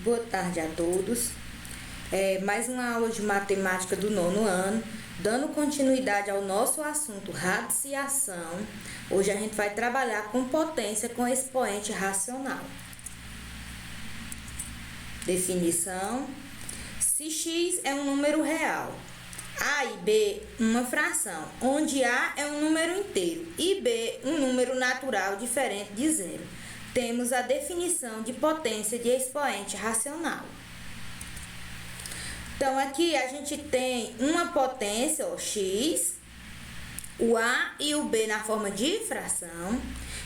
boa tarde a todos. Mais uma aula de matemática do 9º ano, dando continuidade ao nosso assunto radiciação. Hoje a gente vai trabalhar com potência com expoente racional. Definição: se x é um número real, a e b uma fração, onde a é um número inteiro e b um número natural diferente de zero, temos a definição de potência de expoente racional. Então, aqui a gente tem uma potência, x, o a e o b na forma de fração.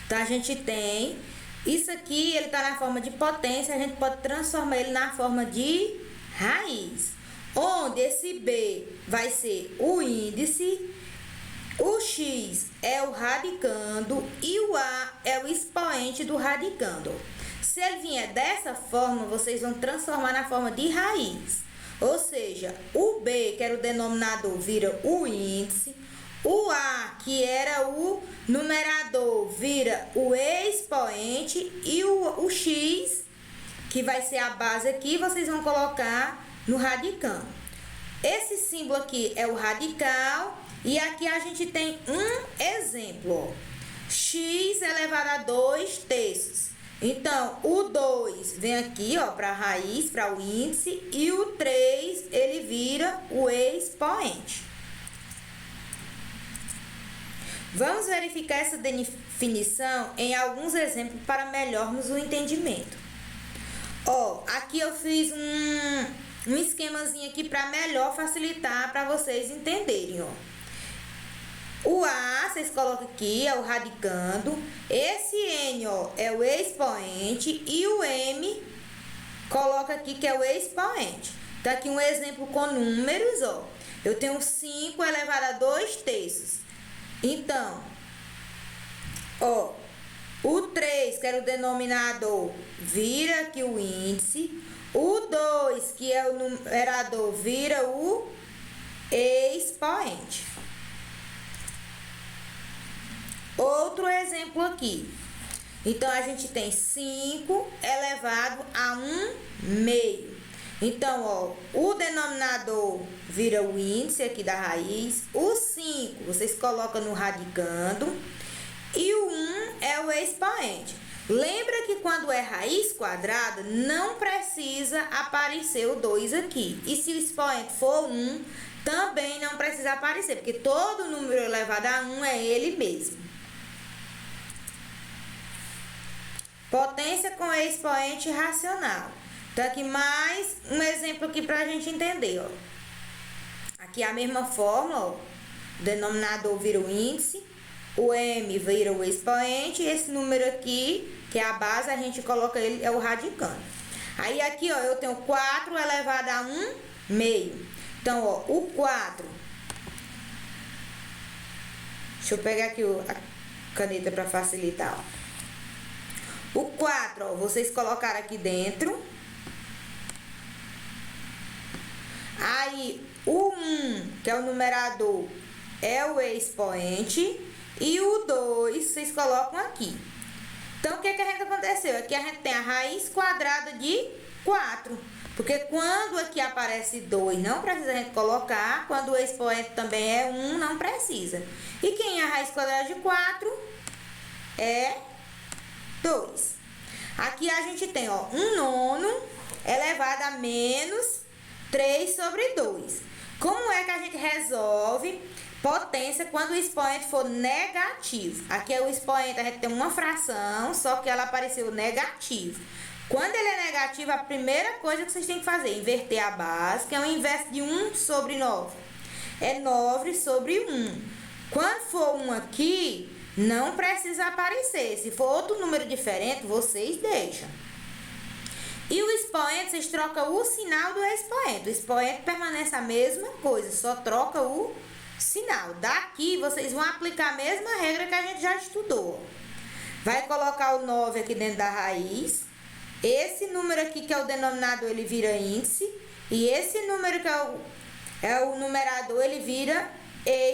Então, a gente tem isso aqui, ele está na forma de potência, a gente pode transformar ele na forma de raiz, onde esse b vai ser o índice, o x é o radicando e o a é o expoente do radicando. Se ele vier dessa forma, vocês vão transformar na forma de raiz. Ou seja, o b, que era o denominador, vira o índice, o a, que era o numerador, vira o expoente e o x, que vai ser a base aqui, vocês vão colocar no radicando. Esse símbolo aqui é o radical e aqui a gente tem um exemplo, ó. X elevado a 2/3. Então, o 2 vem aqui, ó, para a raiz, para o índice, e o 3, ele vira o expoente. Vamos verificar essa definição em alguns exemplos para melhorarmos o entendimento. Ó, aqui eu fiz um esquemazinho aqui para melhor facilitar para vocês entenderem, ó. O A, vocês colocam aqui, é o radicando. Esse N, ó, é o expoente. E o M, coloca aqui que é o expoente. Tá aqui um exemplo com números, ó. Eu tenho 5 elevado a 2/3. Então, ó, o 3, que era o denominador, vira aqui o índice. O 2, que é o numerador, vira o expoente. Outro exemplo aqui. Então, a gente tem 5 elevado a 1/2. Então, ó, o denominador vira o índice aqui da raiz. O 5, vocês colocam no radicando. E o 1 é o expoente. Lembra que quando é raiz quadrada, não precisa aparecer o 2 aqui. E se o expoente for 1, também não precisa aparecer, porque todo número elevado a 1 é ele mesmo. Potência com expoente racional. Então, aqui mais um exemplo aqui para a gente entender, ó. Aqui a mesma fórmula, ó. O denominador vira o índice, o M vira o expoente, e esse número aqui, que é a base, a gente coloca ele, é o radicando. Aí, aqui, ó, eu tenho 4 elevado a 1/2. Então, ó, o 4... Deixa eu pegar aqui a caneta para facilitar, ó. O 4, ó, vocês colocaram aqui dentro. Aí, o 1, que é o numerador, é o expoente. E o 2, vocês colocam aqui. Então, o que a gente aconteceu? Aqui a gente tem a raiz quadrada de 4. Porque quando aqui aparece 2, não precisa a gente colocar. Quando o expoente também é 1, não precisa. E quem é a raiz quadrada de 4? É 2. Aqui a gente tem, ó, 1/9 elevado a menos 3/2. Como é que a gente resolve potência quando o expoente for negativo? Aqui é o expoente, a gente tem uma fração, só que ela apareceu negativo. Quando ele é negativo, a primeira coisa que vocês têm que fazer é inverter a base, que é o inverso de 1/9. É 9/1. Quando for 1 aqui, não precisa aparecer. Se for outro número diferente, vocês deixam. E o expoente, vocês trocam o sinal do expoente. O expoente permanece a mesma coisa, só troca o sinal. Daqui, vocês vão aplicar a mesma regra que a gente já estudou. Vai colocar o 9 aqui dentro da raiz. Esse número aqui, que é o denominador, ele vira índice. E esse número que é o numerador, ele vira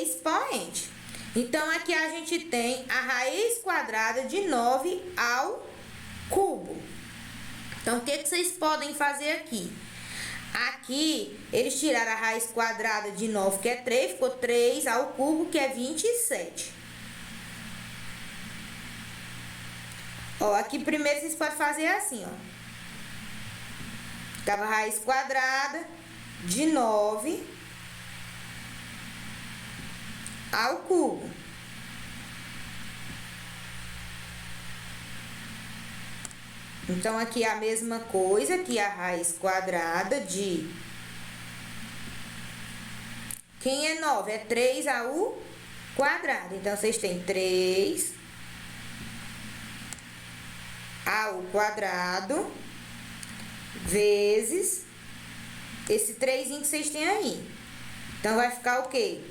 expoente. Então, aqui a gente tem a raiz quadrada de 9 ao cubo. Então, o que vocês podem fazer aqui? Aqui, eles tiraram a raiz quadrada de 9, que é 3, ficou 3 ao cubo, que é 27. Ó, aqui primeiro vocês podem fazer assim, ó. Ficava a raiz quadrada de 9 ao cubo. Então, aqui é a mesma coisa, aqui a raiz quadrada de... Quem é 9? É 3 ao quadrado. Então, vocês têm 3 ao quadrado vezes esse 3 que vocês têm aí. Então, vai ficar o quê?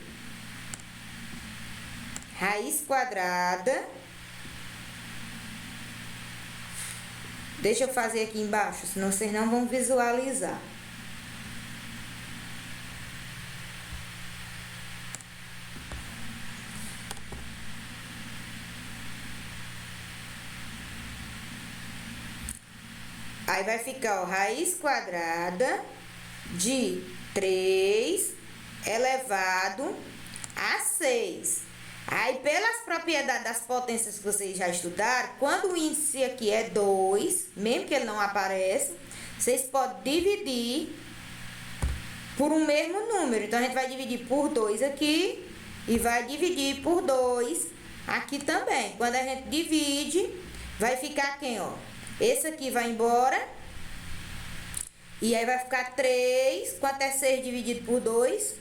Raiz quadrada. Deixa eu fazer aqui embaixo, senão vocês não vão visualizar. Aí vai ficar, ó, raiz quadrada de 3 elevado a 6. Aí, pelas propriedades das potências que vocês já estudaram, quando o índice aqui é 2, mesmo que ele não apareça, vocês podem dividir por um mesmo número. Então, a gente vai dividir por 2 aqui e vai dividir por 2 aqui também. Quando a gente divide, vai ficar quem, ó? Esse aqui vai embora. E aí vai ficar 3. Quanto é 6 dividido por 2?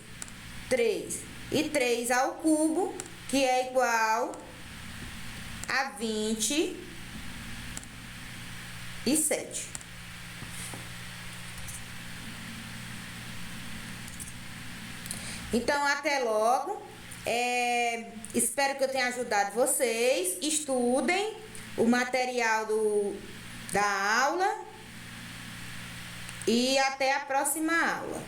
3. E 3 ao cubo, que é igual a 27. Então, até logo. Espero que eu tenha ajudado vocês. Estudem o material da aula. E até a próxima aula.